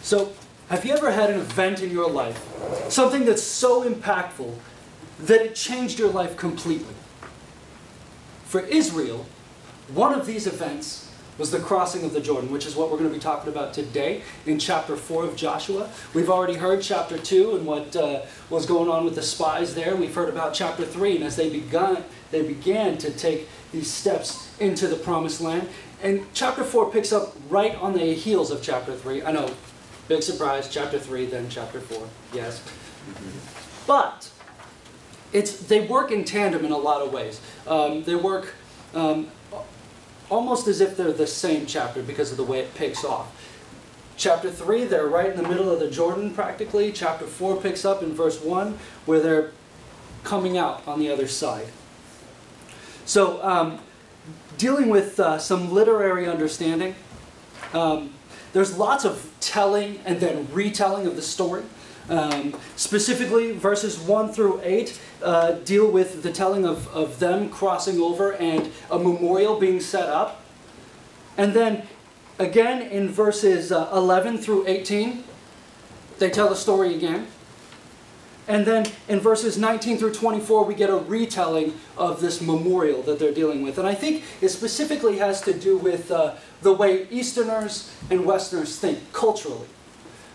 So, have you ever had an event in your life, something that's so impactful that it changed your life completely? For Israel, one of these events was the crossing of the Jordan, which is what we're going to be talking about today in chapter 4 of Joshua. We've already heard chapter 2 and what was going on with the spies there. We've heard about chapter 3 and as they began to take these steps into the promised land. And chapter 4 picks up right on the heels of chapter 3. I know, big surprise, chapter 3, then chapter 4. Yes. But they work in tandem in a lot of ways. They work almost as if they're the same chapter because of the way it picks off. Chapter 3, they're right in the middle of the Jordan practically. Chapter 4 picks up in verse 1 where they're coming out on the other side. So, dealing with some literary understanding, there's lots of telling and then retelling of the story. Specifically, verses 1 through 8 deal with the telling of them crossing over and a memorial being set up. And then, again, in verses 11 through 18, they tell the story again. And then in verses 19 through 24, we get a retelling of this memorial that they're dealing with. And I think it specifically has to do with the way Easterners and Westerners think culturally.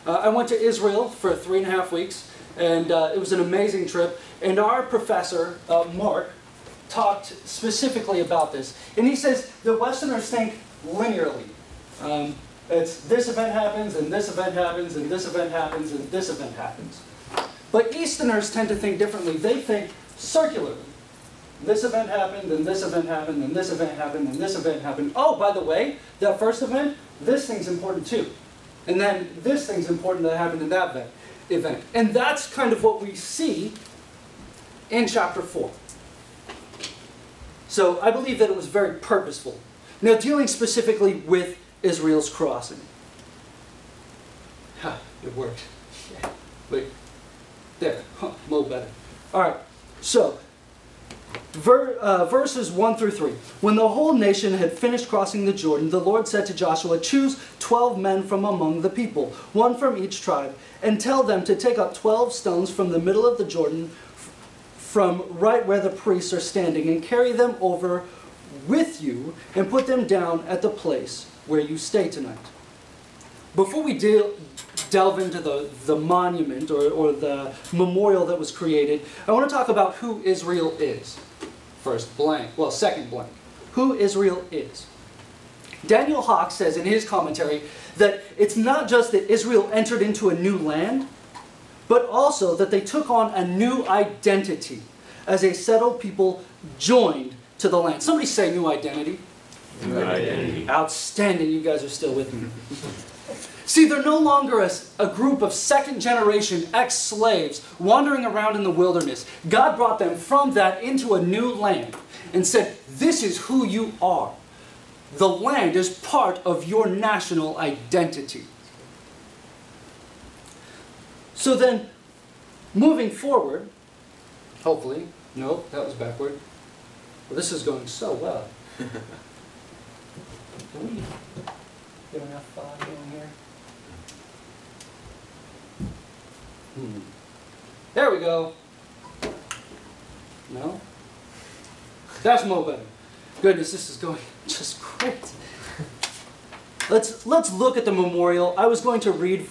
I went to Israel for 3.5 weeks, and it was an amazing trip. And our professor, Mark, talked specifically about this. And he says the Westerners think linearly. It's this event happens, and this event happens, and this event happens, and this event happens. But Easterners tend to think differently. They think circularly. This event happened, and this event happened, and this event happened, and this event happened. Oh, by the way, that first event, this thing's important too. And then this thing's important that happened in that event. And that's kind of what we see in chapter 4. So I believe that it was very purposeful. Now, dealing specifically with Israel's crossing. It worked. Yeah. Wait. There. Mo better. All right. So, verses 1 through 3. When the whole nation had finished crossing the Jordan, the Lord said to Joshua, "Choose 12 men from among the people, one from each tribe, and tell them to take up 12 stones from the middle of the Jordan, from right where the priests are standing, and carry them over with you, and put them down at the place where you stay tonight." Before we delve into the monument or the memorial that was created, I want to talk about who Israel is. First blank, well, second blank. Who Israel is. Daniel Hawk says in his commentary that it's not just that Israel entered into a new land, but also that they took on a new identity as a settled people joined to the land. Somebody say new identity. New identity. Outstanding, you guys are still with me. See, they're no longer a group of second-generation ex-slaves wandering around in the wilderness. God brought them from that into a new land and said, this is who you are. The land is part of your national identity. So then, moving forward, hopefully, no, that was backward. Well, this is going so well. Do we get enough in here? There we go. No? That's more better. Goodness, this is going just great. Let's look at the memorial. I was going to read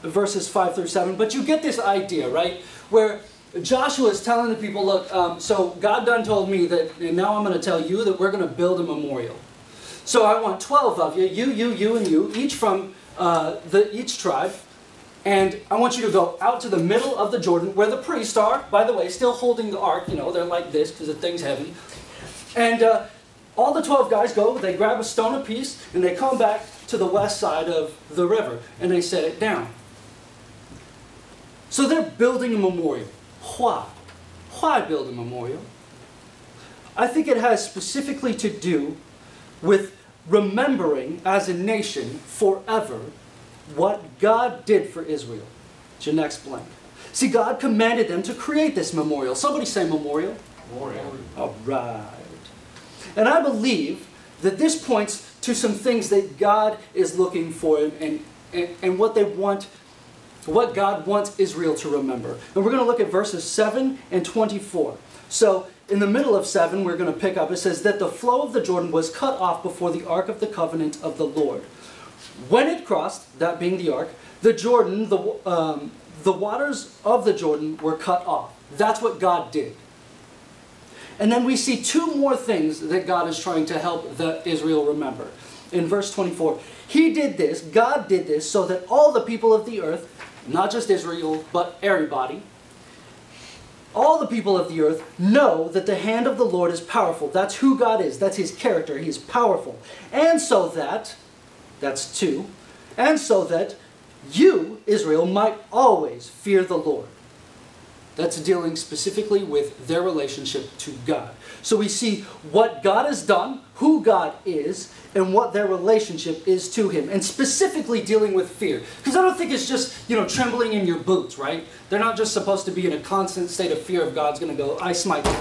verses 5 through 7, but you get this idea, right? Where Joshua is telling the people, look, so God done told me that, and now I'm going to tell you that we're going to build a memorial. So I want 12 of you, you, and you, each from each tribe. And I want you to go out to the middle of the Jordan where the priests are, by the way, still holding the ark. You know, they're like this because the thing's heavy. And all the 12 guys go, they grab a stone apiece, and they come back to the west side of the river, and they set it down. So they're building a memorial. Why? Why build a memorial? I think it has specifically to do with remembering as a nation forever what God did for Israel. It's your next blank. See, God commanded them to create this memorial. Somebody say memorial. Memorial. All right. And I believe that this points to some things that God is looking for and and what they want, what God wants Israel to remember. And we're going to look at verses 7 and 24. So in the middle of 7, we're going to pick up, it says that the flow of the Jordan was cut off before the ark of the covenant of the Lord. When it crossed, that being the ark, the Jordan, the waters of the Jordan were cut off. That's what God did. And then we see two more things that God is trying to help Israel remember. In verse 24, He did this, God did this, so that all the people of the earth, not just Israel, but everybody, all the people of the earth know that the hand of the Lord is powerful. That's who God is. That's His character. He is powerful. And so that, that's 2, and so that you, Israel, might always fear the Lord. That's dealing specifically with their relationship to God. So we see what God has done, who God is, and what their relationship is to Him. And specifically dealing with fear. Because I don't think it's just, trembling in your boots, right? They're not just supposed to be in a constant state of fear of God's going to go, I smite you.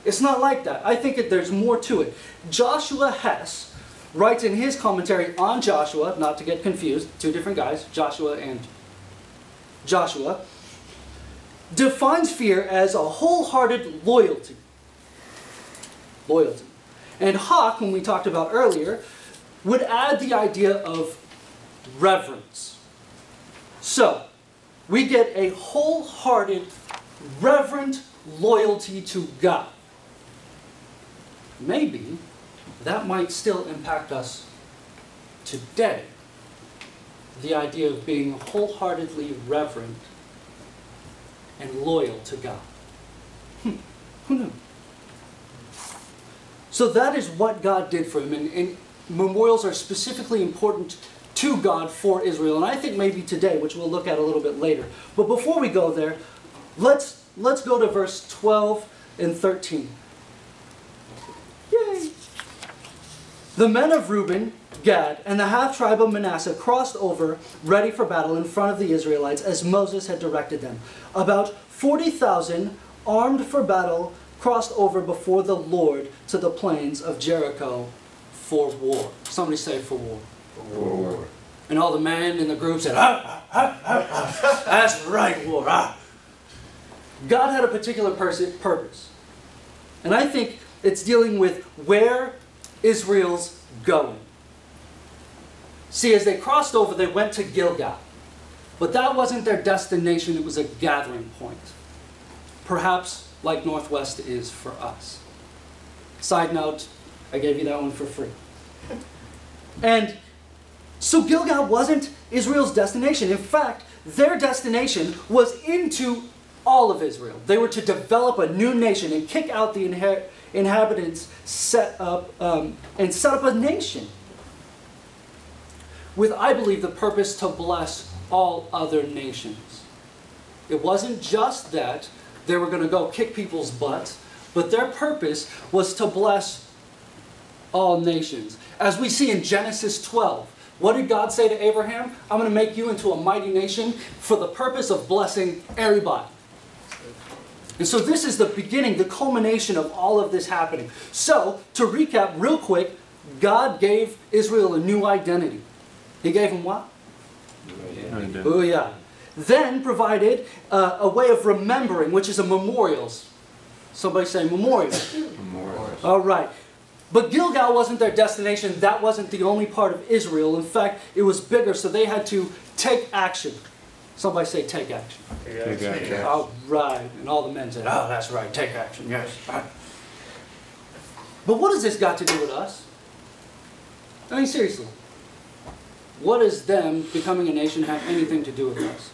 It's not like that. I think there's more to it. Joshua Hess writes in his commentary on Joshua, not to get confused, 2 different guys, Joshua and Joshua, defines fear as a wholehearted loyalty. Loyalty. And Hawk, whom we talked about earlier, would add the idea of reverence. So, we get a wholehearted, reverent loyalty to God. Maybe that might still impact us today. The idea of being wholeheartedly reverent and loyal to God. Who knew? So that is what God did for him. And memorials are specifically important to God for Israel. And I think maybe today, which we'll look at a little bit later. But before we go there, let's go to verse 12 and 13. Yay! The men of Reuben, Gad, and the half-tribe of Manasseh crossed over, ready for battle in front of the Israelites, as Moses had directed them. About 40,000, armed for battle, crossed over before the Lord to the plains of Jericho for war. Somebody say for war. For war. And all the men in the group said, that's right, war. God had a particular purpose. And I think it's dealing with where Israel's going. See, as they crossed over, they went to Gilgal. But that wasn't their destination, it was a gathering point. Perhaps like Northwest is for us. Side note, I gave you that one for free. And so Gilgal wasn't Israel's destination. In fact, their destination was into all of Israel. They were to develop a new nation and kick out the inhabitants, set up a nation. With, I believe, the purpose to bless all other nations. It wasn't just that they were going to go kick people's butts, but their purpose was to bless all nations. As we see in Genesis 12, what did God say to Abraham? I'm going to make you into a mighty nation for the purpose of blessing everybody. And so this is the beginning, the culmination of all of this happening. So, to recap real quick, God gave Israel a new identity. He gave them what? Oh yeah. Then provided a way of remembering, which is a memorials. Somebody say memorials. Memorials. All right. But Gilgal wasn't their destination. That wasn't the only part of Israel. In fact, it was bigger, so they had to take action. Somebody say take action. Take action. All right. And all the men said, oh, that's right, take action, yes. But what has this got to do with us? I mean, seriously. What does them becoming a nation have anything to do with us?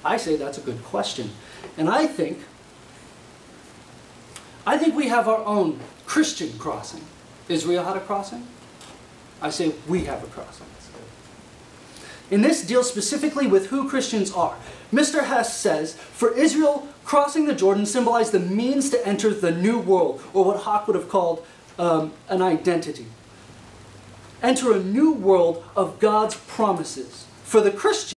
I say that's a good question. And I think we have our own Christian crossing. Israel had a crossing. I say we have a crossing. And this deals specifically with who Christians are. Mr. Hess says, for Israel, crossing the Jordan symbolized the means to enter the new world, or what Hawk would have called an identity. Enter a new world of God's promises. For the Christian,